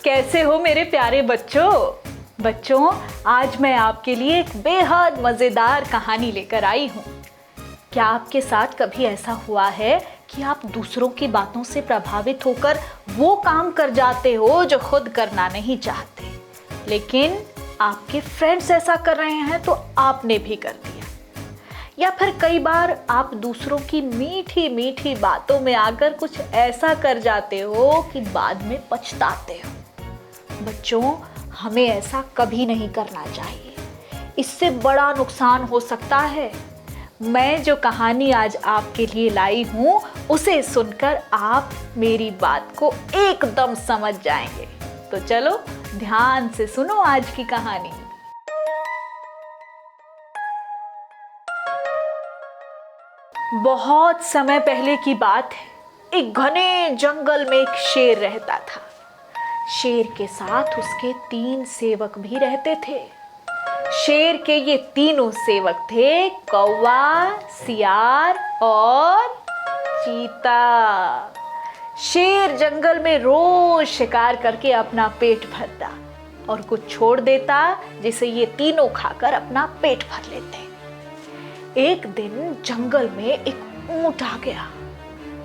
कैसे हो मेरे प्यारे बच्चों आज मैं आपके लिए एक बेहद मज़ेदार कहानी लेकर आई हूँ। क्या आपके साथ कभी ऐसा हुआ है कि आप दूसरों की बातों से प्रभावित होकर वो काम कर जाते हो जो खुद करना नहीं चाहते, लेकिन आपके फ्रेंड्स ऐसा कर रहे हैं तो आपने भी कर दिया? या फिर कई बार आप दूसरों की मीठी मीठी बातों में आकर कुछ ऐसा कर जाते हो कि बाद में पछताते हो। बच्चों, हमें ऐसा कभी नहीं करना चाहिए, इससे बड़ा नुकसान हो सकता है। मैं जो कहानी आज आपके लिए लाई हूँ उसे सुनकर आप मेरी बात को एकदम समझ जाएंगे। तो चलो ध्यान से सुनो आज की कहानी। बहुत समय पहले की बात है। एक घने जंगल में एक शेर रहता था। शेर के साथ उसके 3 सेवक भी रहते थे। शेर के ये तीनों सेवक थे कौवा, सियार और चीता। शेर जंगल में रोज शिकार करके अपना पेट भरता और कुछ छोड़ देता जिसे ये तीनों खाकर अपना पेट भर लेते। एक दिन जंगल में एक ऊंट आ गया।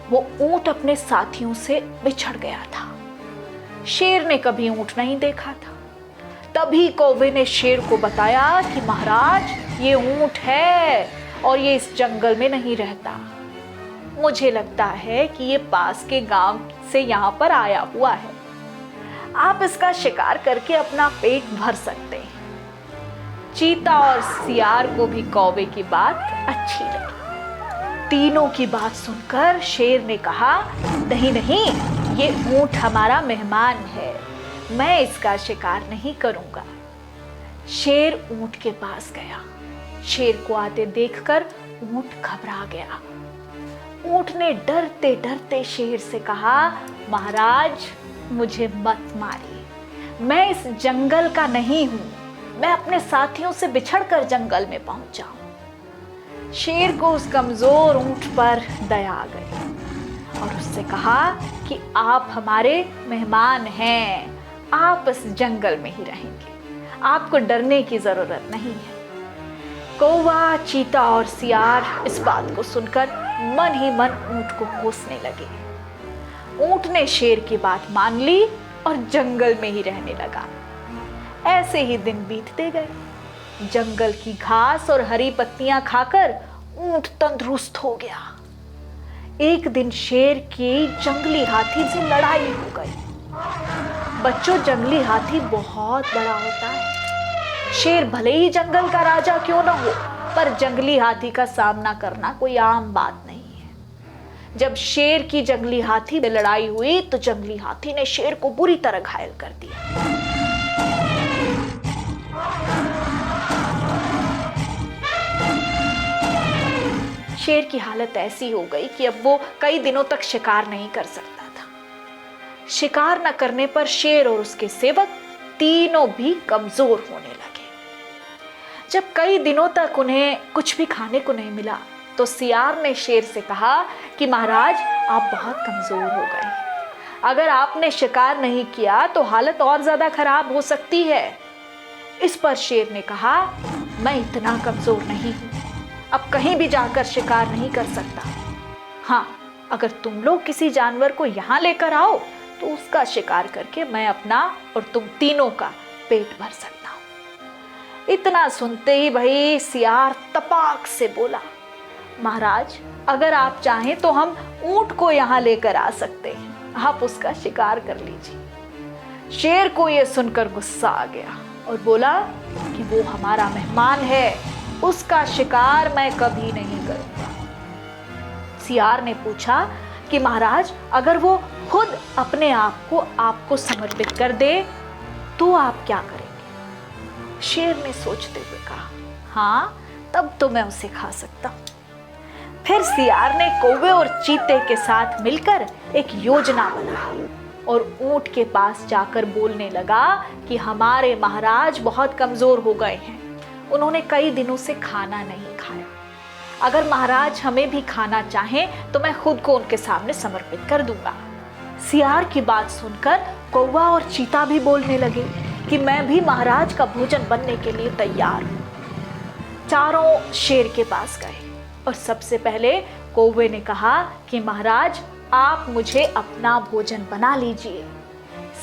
वो ऊंट अपने साथियों से बिछड़ गया था। शेर ने कभी ऊंट नहीं देखा था। तभी कौवे ने शेर को बताया कि महाराज, ये ऊंट है और ये इस जंगल में नहीं रहता। मुझे लगता है कि ये पास के गांव से यहाँ पर आया हुआ है। आप इसका शिकार करके अपना पेट भर सकते हैं। चीता और सियार को भी कौवे की बात अच्छी लगी। तीनों की बात सुनकर शेर ने कहा, नहीं नहीं, ये ऊंट हमारा मेहमान है, मैं इसका शिकार नहीं करूंगा। शेर ऊंट के पास गया। शेर को आते देखकर ऊंट घबरा गया। ऊंट ने डरते डरते शेर से कहा, महाराज, मुझे मत मारिए, मैं इस जंगल का नहीं हूं, मैं अपने साथियों से बिछड़कर जंगल में पहुंचा हूं। शेर को उस कमजोर ऊंट पर दया आ गई और उससे कहा कि आप हमारे मेहमान हैं, आप इस जंगल में ही रहेंगे, आपको डरने की जरूरत नहीं है। कौवा, चीता और सियार इस बात को सुनकर मन ही मन ऊंट को कोसने लगे। ऊंट ने शेर की बात मान ली और जंगल में ही रहने लगा। ऐसे ही दिन बीतते गए। जंगल की घास और हरी पत्तियां खाकर ऊंट तंदुरुस्त हो गया। एक दिन शेर की जंगली हाथी से लड़ाई हो गई। बच्चों, जंगली हाथी बहुत बड़ा होता है। शेर भले ही जंगल का राजा क्यों न हो, पर जंगली हाथी का सामना करना कोई आम बात नहीं है। जब शेर की जंगली हाथी में लड़ाई हुई तो जंगली हाथी ने शेर को बुरी तरह घायल कर दिया। शेर की हालत ऐसी हो गई कि अब वो कई दिनों तक शिकार नहीं कर सकता था। शिकार न करने पर शेर और उसके सेवक तीनों भी कमजोर होने लगे। जब कई दिनों तक उन्हें कुछ भी खाने को नहीं मिला तो सियार ने शेर से कहा कि महाराज, आप बहुत कमजोर हो गए, अगर आपने शिकार नहीं किया तो हालत और ज्यादा खराब हो सकती है। इस पर शेर ने कहा, मैं इतना कमजोर नहीं हूं, अब कहीं भी जाकर शिकार नहीं कर सकता। हाँ, अगर तुम लोग किसी जानवर को यहाँ लेकर आओ तो उसका शिकार करके मैं अपना और तुम तीनों का पेट भर सकता हूँ। इतना सुनते ही भाई सियार तपाक से बोला, महाराज, अगर आप चाहें तो हम ऊंट को यहाँ लेकर आ सकते हैं, आप उसका शिकार कर लीजिए। शेर को यह सुनकर गुस्सा आ गया और बोला कि वो हमारा मेहमान है, उसका शिकार मैं कभी नहीं करूंगा। सियार ने पूछा कि महाराज, अगर वो खुद अपने आप को आपको समर्पित कर दे तो आप क्या करेंगे? शेर ने सोचते हुए कहा, हाँ, तब तो मैं उसे खा सकता हूं। फिर सियार ने कौवे और चीते के साथ मिलकर एक योजना बनाई और ऊंट के पास जाकर बोलने लगा कि हमारे महाराज बहुत कमजोर हो गए हैं, उन्होंने कई दिनों से खाना नहीं खाया। अगर महाराज हमें भी खाना चाहें तो मैं खुद को उनके सामने समर्पित कर दूंगा। सियार की बात सुनकर कौवा और चीता भी बोलने लगे कि मैं भी महाराज का भोजन बनने के लिए तैयार हूँ। चारों शेर के पास गए और सबसे पहले कौवे ने कहा कि महाराज, आप मुझे अपना भोजन बना लीजिए।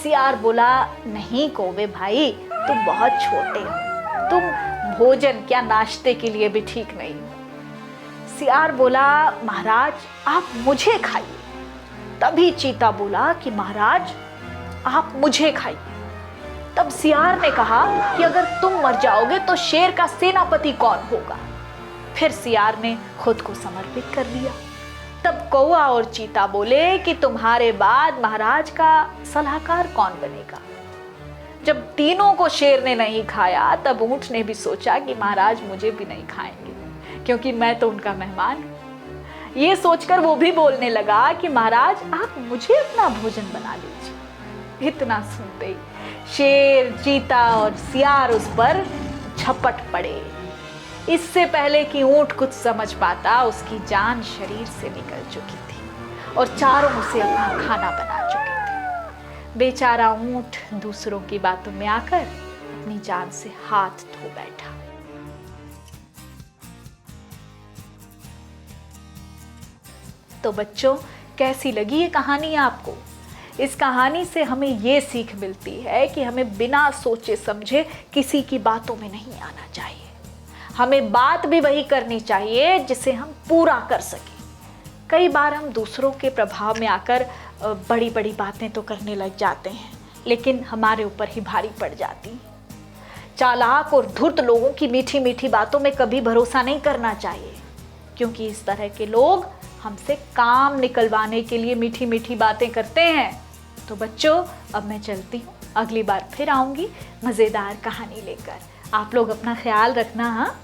सियार बोला, नहीं कौवे भाई, तुम बहुत छोटे हो, तुम भोजन क्या नाश्ते के लिए भी ठीक नहीं हो। सियार बोला, महाराज आप मुझे खाइए। तभी चीता बोला कि महाराज आप मुझे खाइए। तब सियार ने कहा कि अगर तुम मर जाओगे तो शेर का सेनापति कौन होगा। फिर सियार ने खुद को समर्पित कर दिया। तब कौवा और चीता बोले कि तुम्हारे बाद महाराज का सलाहकार कौन बनेगा। जब तीनों को शेर ने नहीं खाया तब ऊंट ने भी सोचा कि महाराज मुझे भी नहीं खाएंगे क्योंकि मैं तो उनका मेहमान हूं। ये सोचकर वो भी बोलने लगा कि महाराज आप मुझे अपना भोजन बना लीजिए। इतना सुनते ही शेर, चीता और सियार उस पर झपट पड़े। इससे पहले कि ऊंट कुछ समझ पाता, उसकी जान शरीर से निकल चुकी थी और चारों उसे अपना खाना बना चुके थे। बेचारा ऊंट दूसरों की बातों में आकर अपनी जान से हाथ धो बैठा। तो बच्चों, कैसी लगी ये कहानी आपको? इस कहानी से हमें ये सीख मिलती है कि हमें बिना सोचे समझे किसी की बातों में नहीं आना चाहिए। हमें बात भी वही करनी चाहिए जिसे हम पूरा कर सकें। कई बार हम दूसरों के प्रभाव में आकर बड़ी बड़ी बातें तो करने लग जाते हैं, लेकिन हमारे ऊपर ही भारी पड़ जाती हैं। चालाक और धूर्त लोगों की मीठी मीठी बातों में कभी भरोसा नहीं करना चाहिए, क्योंकि इस तरह के लोग हमसे काम निकलवाने के लिए मीठी मीठी बातें करते हैं। तो बच्चों, अब मैं चलती हूँ, अगली बार फिर आऊँगी मज़ेदार कहानी लेकर। आप लोग अपना ख्याल रखना। हाँ।